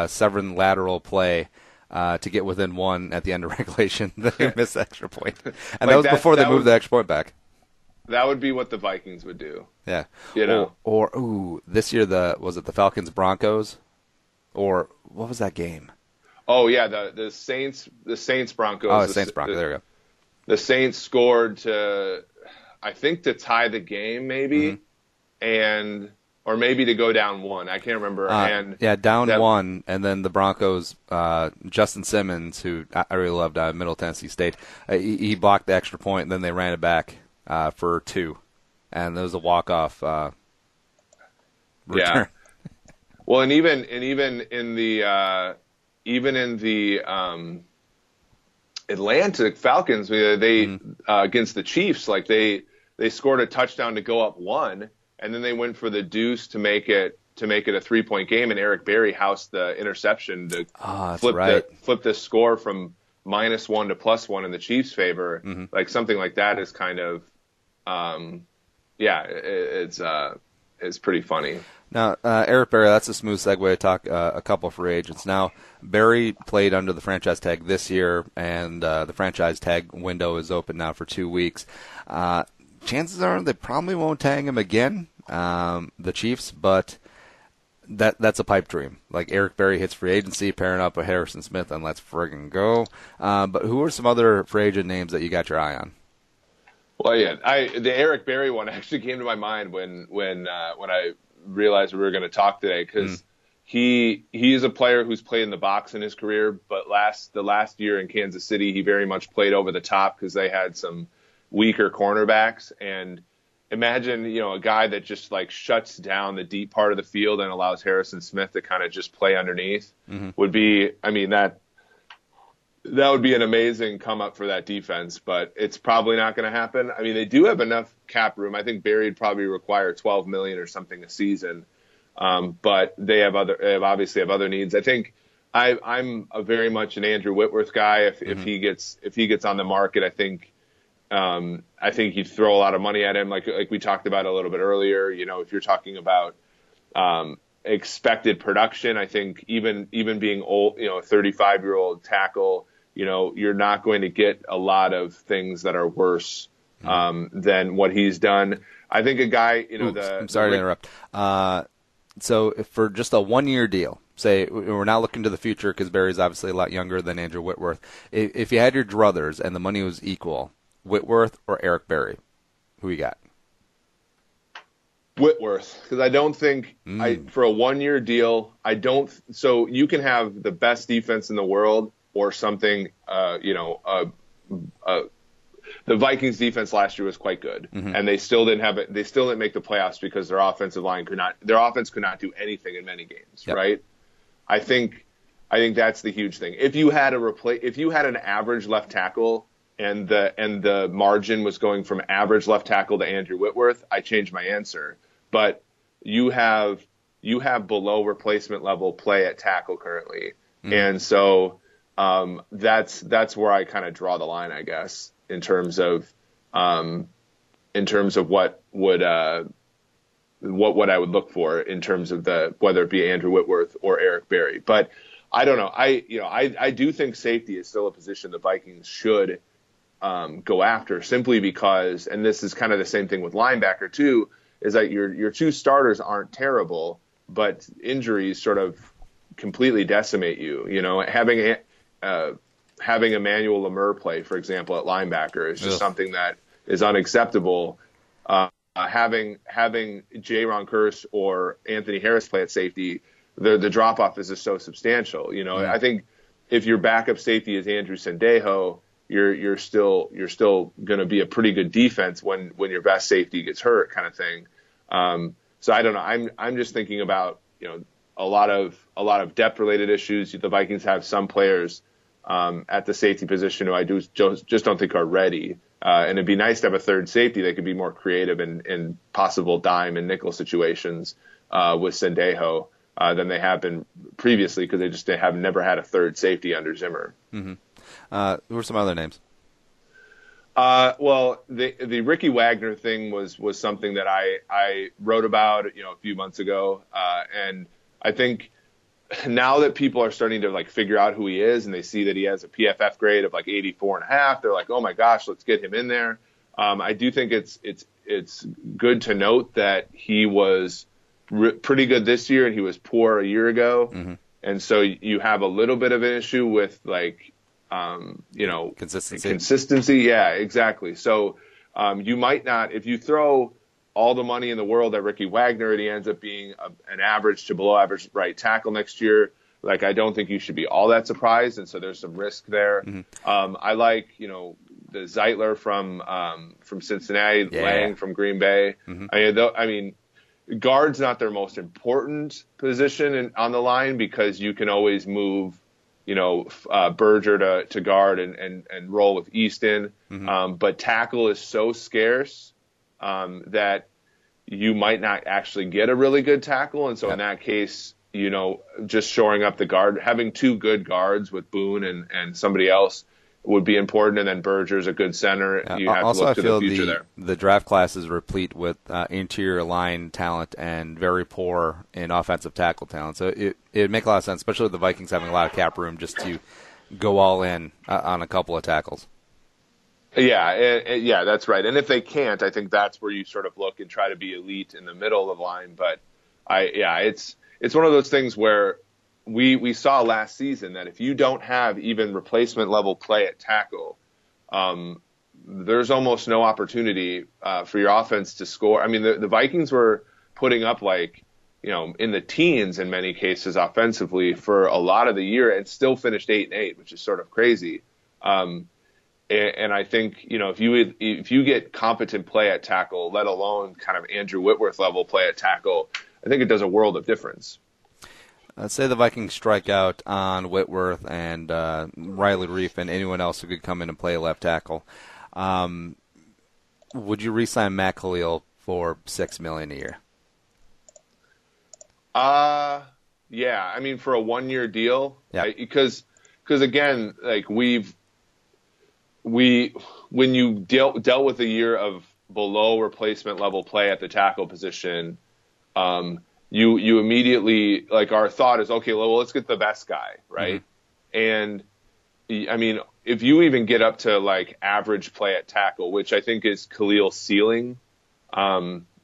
severing lateral play to get within 1 at the end of regulation. They missed the extra point, and that was before they moved the extra point back. That would be what the Vikings would do. Yeah, or this year was it the Falcons Broncos, or what was that game? Oh yeah, the Saints Broncos. Oh, the Saints Broncos. There we go. The Saints scored to tie the game, maybe, or maybe to go down 1. I can't remember. Down 1, and then the Broncos, Justin Simmons, who I really loved out of Middle Tennessee State, he blocked the extra point, and then they ran it back for 2, and there was a walk-off return. Yeah. Well, and even in the Atlantic Falcons, they against the Chiefs, like they scored a touchdown to go up 1, and then they went for the deuce to make it a 3-point game, and Eric Berry housed the interception to flip the score from -1 to +1 in the Chiefs' favor. Like something like that is kind of it's pretty funny. Now, Eric Berry, that's a smooth segue to talk a couple of free agents. Now, Berry played under the franchise tag this year, and the franchise tag window is open now for 2 weeks. Chances are they probably won't tag him again, the Chiefs, but that's a pipe dream. Like, Eric Berry hits free agency, pairing up with Harrison Smith, and let's friggin' go. But who are some other free agent names that you got your eye on? Well, yeah, the Eric Berry one actually came to my mind when I realized we were going to talk today, because he's a player who's played in the box in his career, but the last year in Kansas City, he very much played over the top because they had some weaker cornerbacks. And imagine, a guy that just like shuts down the deep part of the field and allows Harrison Smith to kind of just play underneath would be, that would be an amazing come up for that defense, but it's probably not going to happen. I mean, they do have enough cap room. I think Barry would probably require $12 million or something a season. But they obviously have other needs. I think I'm very much an Andrew Whitworth guy. If he gets on the market, I think you'd throw a lot of money at him. Like we talked about a little bit earlier, if you're talking about, expected production, I think even being old, a 35-year-old tackle, you're not going to get a lot of things that are worse than what he's done. I think a guy, I'm sorry to interrupt. So if for just a 1-year deal, say we're not looking to the future because Barry's obviously a lot younger than Andrew Whitworth. If you had your druthers and the money was equal, Whitworth or Eric Berry, who you got? Whitworth, because I don't think for a 1-year deal, so you can have the best defense in the world or something, the Vikings defense last year was quite good, and they still didn't have it. They still didn't make the playoffs because their offense could not do anything in many games, right? I think that's the huge thing. If you had an average left tackle and the margin was going from average left tackle to Andrew Whitworth, I changed my answer. But you have below replacement level play at tackle currently, and so that's where I kind of draw the line, I guess, in terms of what I would look for in terms of whether it be Andrew Whitworth or Eric Berry. But I don't know. I do think safety is still a position the Vikings should go after, simply because, and this is kind of the same thing with linebacker too, is that your two starters aren't terrible, but injuries sort of completely decimate you. Having Emmanuel Lemur play, for example, at linebacker is just something that is unacceptable. Having Jaron Kearse or Anthony Harris play at safety, the drop off is just so substantial. I think if your backup safety is Andrew Sendejo, you're still going to be a pretty good defense when your best safety gets hurt, kind of thing. So I don't know. I'm just thinking about a lot of depth related issues. The Vikings have some players at the safety position who I just don't think are ready. And it'd be nice to have a third safety that could be more creative in possible dime and nickel situations with Sendejo than they have been previously, because they have never had a third safety under Zimmer. Who are some other names? Well, the Ricky Wagner thing was something that I wrote about a few months ago, and I think now that people are starting to figure out who he is and they see that he has a PFF grade of 84.5, they're like, oh my gosh, let's get him in there. I do think it's good to note that he was pretty good this year and he was poor a year ago, and so you have a little bit of an issue with consistency. Yeah, exactly. So you might not, if you throw all the money in the world at Ricky Wagner and he ends up being an average to below average right tackle next year, I don't think you should be all that surprised. And so there's some risk there. I like, the Zeitler from Cincinnati, Lang from Green Bay. Guard's not their most important position on the line, because you can always move Berger to guard and roll with Easton. But tackle is so scarce that you might not actually get a really good tackle. And so in that case, just shoring up the guard, having two good guards with Boone and somebody else would be important. And then Berger's a good center. You have also, to look to the future there. The draft class is replete with interior line talent and very poor in offensive tackle talent. So it would make a lot of sense, especially with the Vikings having a lot of cap room, just to go all in on a couple of tackles. Yeah, that's right. And if they can't, I think that's where you sort of look and try to be elite in the middle of the line. But it's one of those things where we saw last season that if you don't have even replacement level play at tackle, there's almost no opportunity for your offense to score. I mean, the Vikings were putting up in the teens in many cases offensively for a lot of the year and still finished 8-8, which is sort of crazy. And I think, if you get competent play at tackle, let alone kind of Andrew Whitworth level play at tackle, I think it does a world of difference. Let's say the Vikings strike out on Whitworth and Riley Reef and anyone else who could come in and play left tackle. Would you re-sign Matt Khalil for $6 million a year? Yeah. I mean, for a 1-year deal, yeah. Because again, like when you dealt with a year of below replacement level play at the tackle position, you immediately, like, our thought is, okay, well, let's get the best guy, right? Mm-hmm. And I mean, if you even get up to like average play at tackle, which I think is Khalil's ceiling,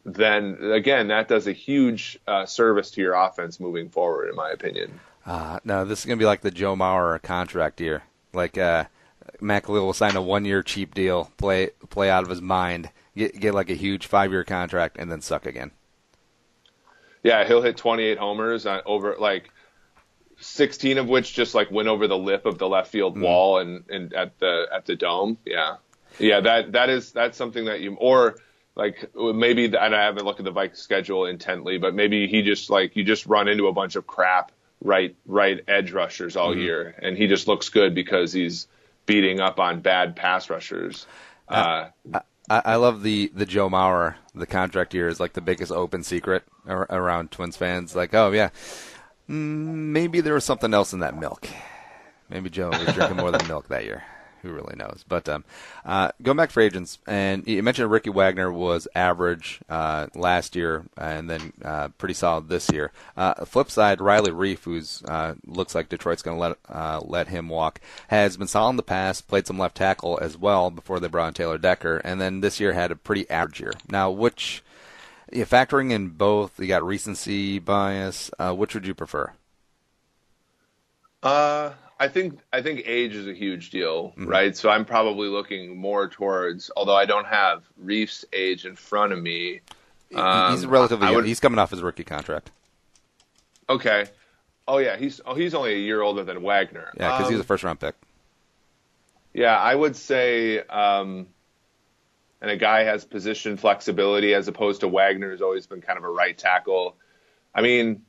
then again, that does a huge service to your offense moving forward, in my opinion. No, this is going to be like the Joe Mauer contract year. Like Matt Khalil will sign a 1-year cheap deal, play out of his mind, get like a huge 5-year contract, and then suck again. Yeah, he'll hit 28 homers over like 16 of which just like went over the lip of the left field wall and at the dome. Yeah, that's something that or like maybe, and I haven't looked at the Vikings schedule intently, but maybe you just run into a bunch of crap right edge rushers all year, and he just looks good because he's beating up on bad pass rushers. I love the Joe Mauer, the contract year is like the biggest open secret around Twins fans. Like, oh yeah, maybe there was something else in that milk. Maybe Joe was drinking more than milk that year. Who really knows? But going back for agents, and you mentioned Ricky Wagner was average last year and then pretty solid this year. Flip side, Riley Reef, who's looks like Detroit's going to let him walk, has been solid in the past, played some left tackle as well before they brought in Taylor Decker, and then this year had a pretty average year. Now, factoring in both, you got recency bias, which would you prefer? I think age is a huge deal, right? So I'm probably looking more towards, although I don't have Reef's age in front of me. He's relatively young. He's coming off his rookie contract. Okay. Oh yeah, he's only a year older than Wagner. Yeah, because he's a first-round pick. Yeah, I would say, and a guy has position flexibility as opposed to Wagner, who's always been kind of a right tackle. I mean,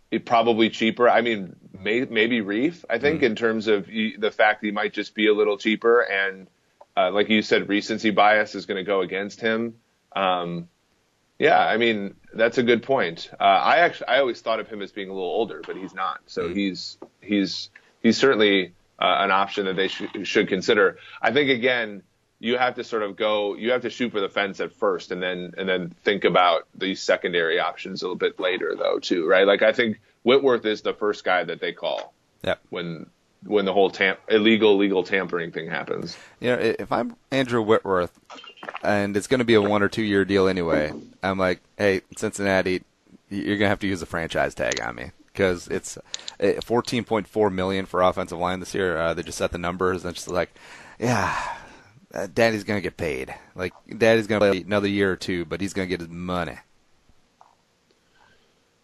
it probably cheaper. I mean, maybe Reef, I think, in terms of the fact that he might just be a little cheaper. And like you said, recency bias is going to go against him. Yeah, I mean, that's a good point. I always thought of him as being a little older, but he's not. So he's certainly an option that they should consider. I think, again, you have to shoot for the fence at first and then think about these secondary options a little bit later, though, too, right? Like, I think Whitworth is the first guy that they call when the whole illegal tampering thing happens. You know, if I'm Andrew Whitworth and it's going to be a 1 or 2 year deal anyway, I'm like, hey, Cincinnati, you're going to have to use a franchise tag on me because it's $14.4 million for offensive line this year. They just set the numbers and it's just like, yeah. Daddy's going to get paid. Like, Daddy's going to play another year or two, but he's going to get his money.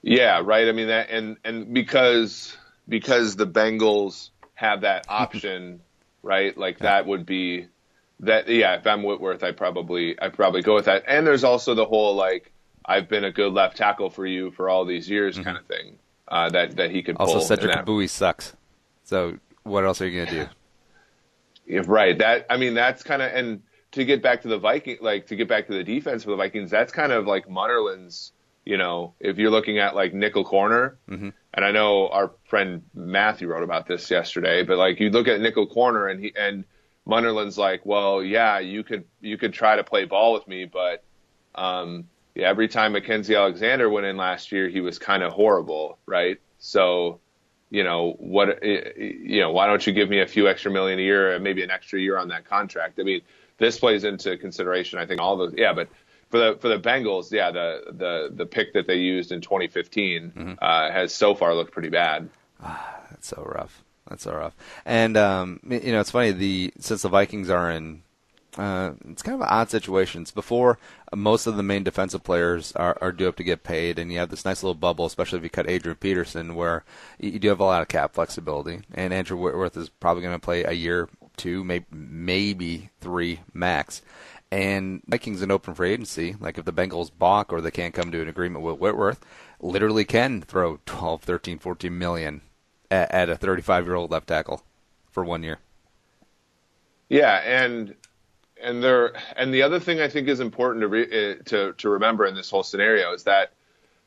Yeah, right. I mean, that and because the Bengals have that option, right? Like that would be that. Yeah, if I'm Whitworth, I'd probably go with that. And there's also the whole like I've been a good left tackle for you for all these years kind of thing that he could pull. Also, Cedric Bowie sucks. So what else are you going to do? Yeah, right. That's kind of, and to get back to the Vikings, like to get back to the defense for the Vikings, that's kind of like Munnerlin's, if you're looking at like nickel corner, and I know our friend Matthew wrote about this yesterday, but like you look at nickel corner and Munnerlin's like, well, yeah, you could try to play ball with me, but every time Mackenzie Alexander went in last year, he was kind of horrible, right? So, why don't you give me a few extra million a year, maybe an extra year on that contract? I mean, this plays into consideration, I think, all those. Yeah, but for the Bengals, the pick that they used in 2015 has so far looked pretty bad. That's so rough. And it's funny. Since the Vikings are in. It's kind of an odd situation. Before, most of the main defensive players are due up to get paid, and you have this nice little bubble, especially if you cut Adrian Peterson, where you do have a lot of cap flexibility. And Andrew Whitworth is probably going to play a year 2, maybe 3 max. And Vikings in open free agency, like if the Bengals balk or they can't come to an agreement with Whitworth, literally can throw 12, 13, 14 million at a 35-year-old left tackle for 1 year. Yeah, and the other thing I think is important to remember in this whole scenario is that,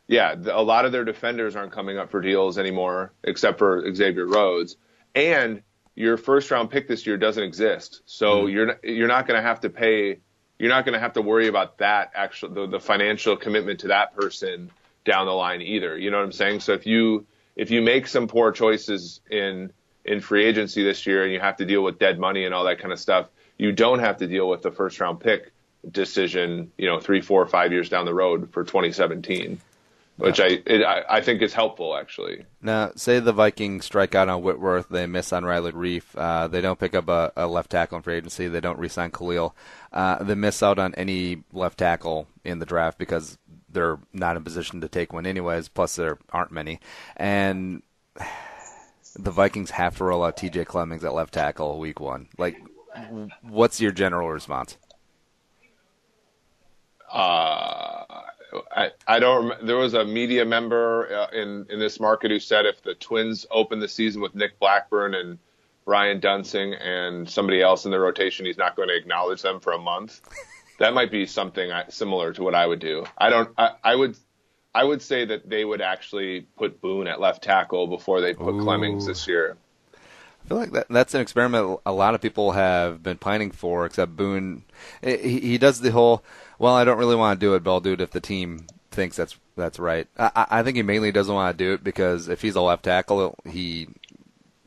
a lot of their defenders aren't coming up for deals anymore, except for Xavier Rhodes, and your first round pick this year doesn't exist, so you're not going to have to pay. You're not going to have to worry about that the financial commitment to that person down the line either. You know what I'm saying? So if you make some poor choices in free agency this year and you have to deal with dead money and all that kind of stuff, you don't have to deal with the first round pick decision, 3, 4, 5 years down the road for 2017, which I think is helpful actually. Now, say the Vikings strike out on Whitworth, they miss on Riley Reif, they don't pick up a left tackle in free agency, they don't re-sign Khalil, they miss out on any left tackle in the draft because they're not in position to take one anyways, plus there aren't many, and the Vikings have to roll out TJ Clemmings at left tackle week 1. Like, what's your general response? I don't. There was a media member in this market who said if the Twins open the season with Nick Blackburn and Ryan Dunsing and somebody else in the rotation, he's not going to acknowledge them for a month. That might be something similar to what I would do. I would say that they would actually put Boone at left tackle before they put Clemmings this year. I feel like that's an experiment a lot of people have been pining for, except Boone. He does the whole, well, I don't really want to do it, but I'll do it if the team thinks that's right. I think he mainly doesn't want to do it because if he's a left tackle, he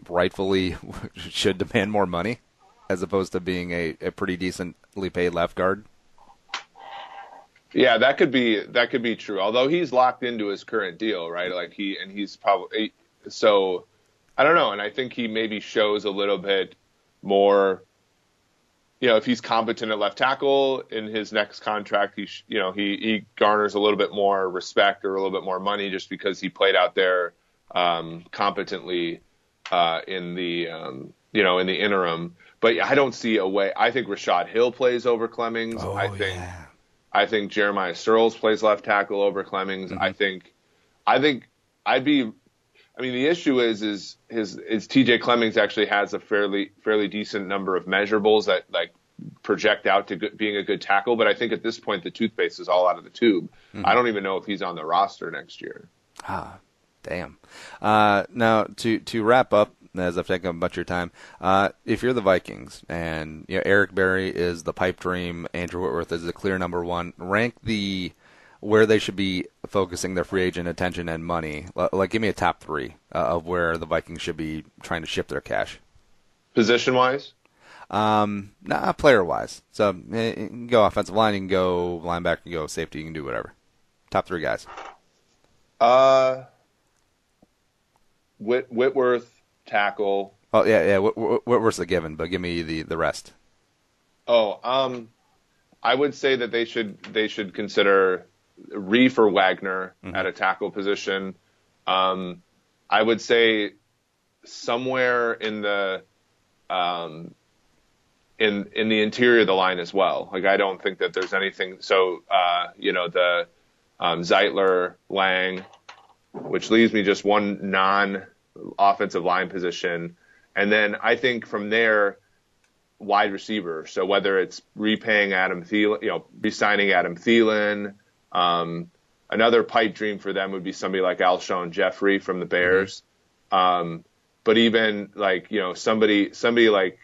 rightfully should demand more money as opposed to being a pretty decently paid left guard. Yeah, that could be true. Although he's locked into his current deal, right? Like he's probably so. I don't know, and I think he maybe shows a little bit more. If he's competent at left tackle in his next contract, he garners a little bit more respect or a little bit more money just because he played out there competently in the in the interim. But I don't see a way. I think Rashad Hill plays over Clemmings. I think Jeremiah Searles plays left tackle over Clemmings. Mm-hmm. I think I'd be. I mean, the issue is TJ Clemmings actually has a fairly decent number of measurables that like project out to being a good tackle. But I think at this point the toothpaste is all out of the tube. Mm-hmm. I don't even know if he's on the roster next year. Ah, damn. Now to wrap up, as I've taken up much of your time, if you're the Vikings and Eric Berry is the pipe dream, Andrew Whitworth is the clear number 1, rank where they should be focusing their free agent attention and money. Like, give me a top 3 of where the Vikings should be trying to ship their cash. Position-wise? Player-wise. So you can go offensive line, you can go linebacker, you can go safety, you can do whatever. Top 3 guys. Whitworth, tackle. Oh, yeah. Whitworth's a given, but give me the rest. I would say that they should consider Reif or Wagner at a tackle position. I would say somewhere in the in the interior of the line as well. Like, I don't think that there's anything. So the Zeitler, Lang, which leaves me just one non-offensive line position, and then I think from there, wide receiver. So whether it's repaying Adam Thielen, re-signing Adam Thielen, another pipe dream for them would be somebody like Alshon Jeffrey from the Bears. Mm-hmm. But even like, somebody like,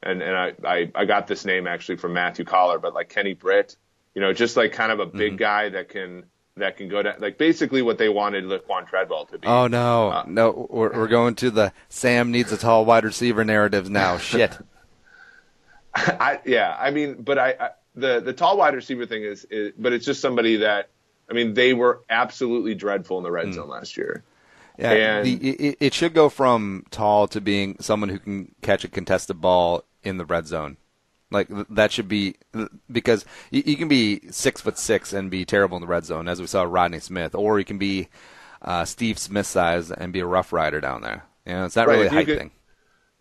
and I got this name actually from Matthew Collar, but like Kenny Britt, just like kind of a big guy that can go down, like basically what they wanted Laquan Treadwell to be. Oh no, we're going to the Sam needs a tall wide receiver narratives now. Shit. The tall wide receiver thing is, but it's just somebody that, they were absolutely dreadful in the red zone last year. Yeah, and it should go from tall to being someone who can catch a contested ball in the red zone. Like, that should be, because you can be 6'6" and be terrible in the red zone, as we saw Rodney Smith, or you can be Steve Smith size and be a rough rider down there. It's not really a height thing.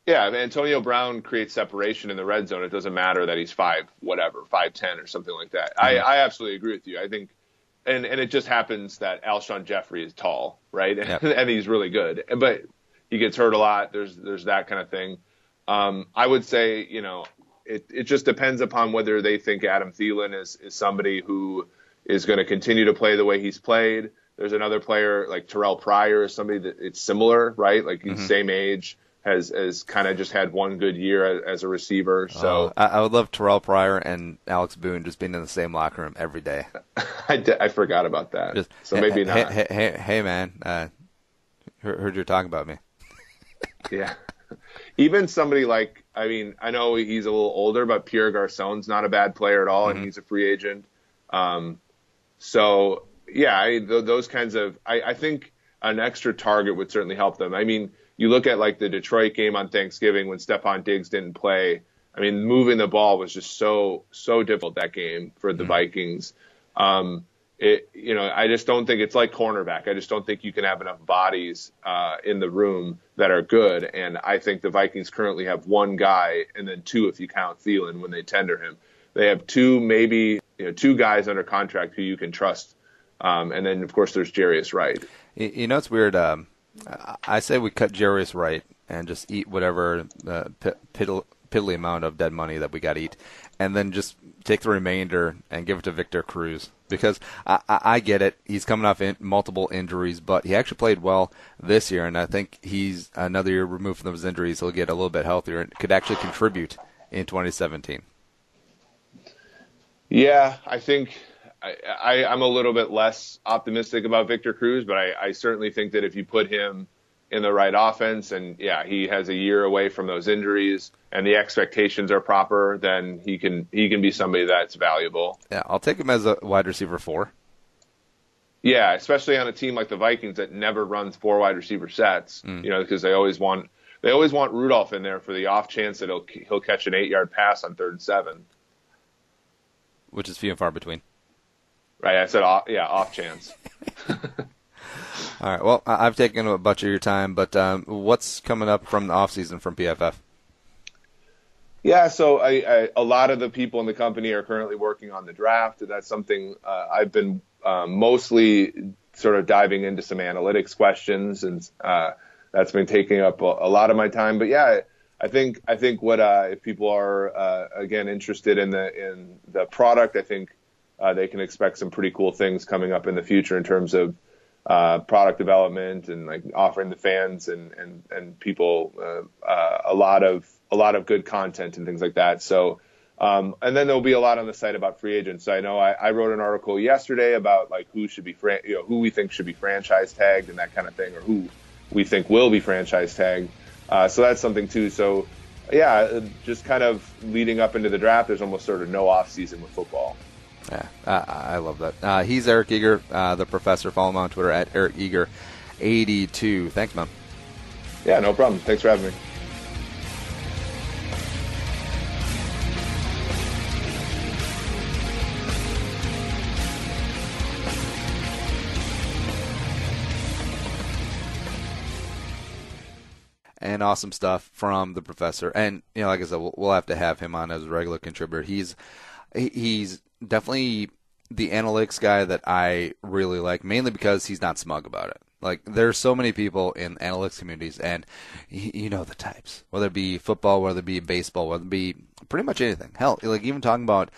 Yeah, Antonio Brown creates separation in the red zone. It doesn't matter that he's 5'10" or something like that. Mhm. I absolutely agree with you. I think, and it just happens that Alshon Jeffrey is tall, right? Yep. And he's really good, but he gets hurt a lot. There's that kind of thing. I would say, it just depends upon whether they think Adam Thielen is somebody who is going to continue to play the way he's played. There's another player like Terrell Pryor is somebody that it's similar, right? Like he's same age, has kind of just had one good year as a receiver. So I would love Terrell Pryor and Alex Boone just being in the same locker room every day. I forgot about that. Just, so maybe hey, not. Hey, man, heard you talking about me. Yeah. Even somebody like, I know he's a little older, but Pierre Garcon's not a bad player at all, and he's a free agent. So, yeah, those kinds of – I think an extra target would certainly help them. You look at, like, the Detroit game on Thanksgiving when Stephon Diggs didn't play. Moving the ball was just so difficult that game for the Vikings. I just don't think it's like cornerback. I just don't think you can have enough bodies in the room that are good. And I think the Vikings currently have one guy and then two if you count Thielen when they tender him. They have two guys under contract who you can trust. And then, of course, there's Jarius Wright. It's weird. I say we cut Jarius Wright and just eat whatever piddly amount of dead money that we got to eat, and then just take the remainder and give it to Victor Cruz. Because I get it. He's coming off multiple injuries, but he actually played well this year, and I think he's another year removed from those injuries. He'll get a little bit healthier and could actually contribute in 2017. Yeah, I think I'm a little bit less optimistic about Victor Cruz, but I certainly think that if you put him in the right offense and, yeah, he has a year away from those injuries and the expectations are proper, then he can be somebody that's valuable. Yeah, I'll take him as a wide receiver 4. Yeah, especially on a team like the Vikings that never runs 4 wide receiver sets, because they always want Rudolph in there for the off chance that he'll catch an 8-yard pass on 3rd and 7. Which is few and far between. Right, I said off chance. All right, well, I've taken a bunch of your time, but what's coming up from the offseason from PFF? Yeah, so a lot of the people in the company are currently working on the draft. That's something I've been mostly sort of diving into some analytics questions, and that's been taking up a lot of my time. But yeah, I think what if people are again interested in the product, I think they can expect some pretty cool things coming up in the future in terms of product development and like offering the fans and people a lot of good content and things like that. So, and then there'll be a lot on the site about free agents. So I know I wrote an article yesterday about like who we think should be franchise tagged and that kind of thing, or who we think will be franchise tagged. So that's something too. So yeah, just kind of leading up into the draft, there's almost sort of no off season with football. Yeah, I love that. He's Eric Eager, the professor. Follow him on Twitter at Eric Eager 82. Thanks, man. Yeah, no problem. Thanks for having me. And awesome stuff from the professor. And, like I said, we'll have to have him on as a regular contributor. He's definitely the analytics guy that I really like, mainly because he's not smug about it. Like, there's so many people in analytics communities, and you know the types, whether it be football, whether it be baseball, whether it be pretty much anything. Hell, like even talking about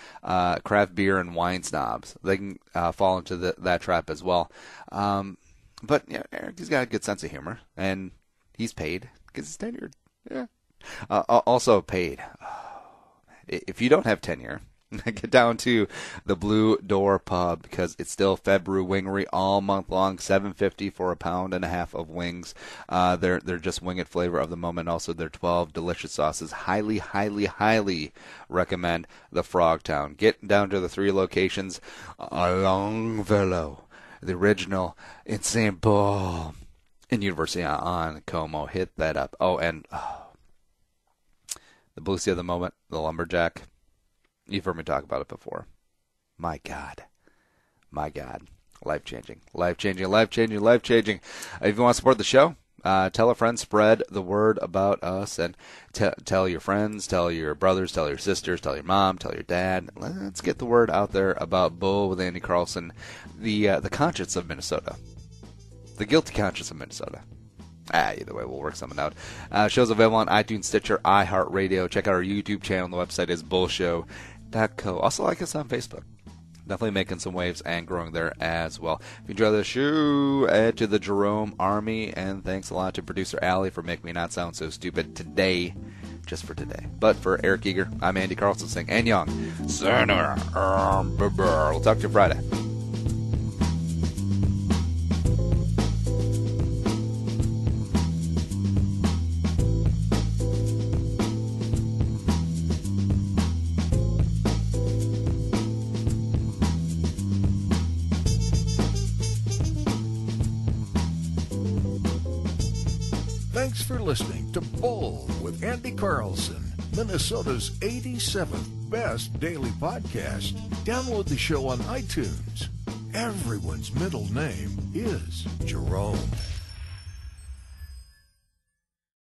craft beer and wine snobs, they can fall into that trap as well. But Eric, he's got a good sense of humor, and he's paid because he's tenured. Yeah. Also paid. If you don't have tenure, get down to the Blue Door Pub because it's still February Wingery all month long. $7.50 for a pound and a half of wings. They're just wing it flavor of the moment. Also, their 12 delicious sauces. Highly, highly, highly recommend the Frogtown. Get down to the 3 locations along Velo, the original in St. Paul, in University on Como. Hit that up. Oh, and the Blue Sea of the moment, the Lumberjack. You've heard me talk about it before. My God. Life-changing. If you want to support the show, Tell a friend, spread the word about us, and tell your friends, tell your brothers, tell your sisters, tell your mom, tell your dad. Let's get the word out there about Bull with Andy Carlson, the conscience of Minnesota, the guilty conscience of Minnesota. Either way, we'll work something out. Show's available on iTunes, Stitcher, iHeartRadio. Check out our YouTube channel. The website is bullshow.co. Also like us on Facebook. Definitely making some waves and growing there as well. If you enjoy the show, add to the Jerome Army. And thanks a lot to producer Allie for making me not sound so stupid today. Just for today. But for Eric Eager, I'm Andy Carlson saying, and Young. We'll talk to you Friday. Thanks for listening to Bull with Andy Carlson, Minnesota's 87th best daily podcast. Download the show on iTunes. Everyone's middle name is Jerome.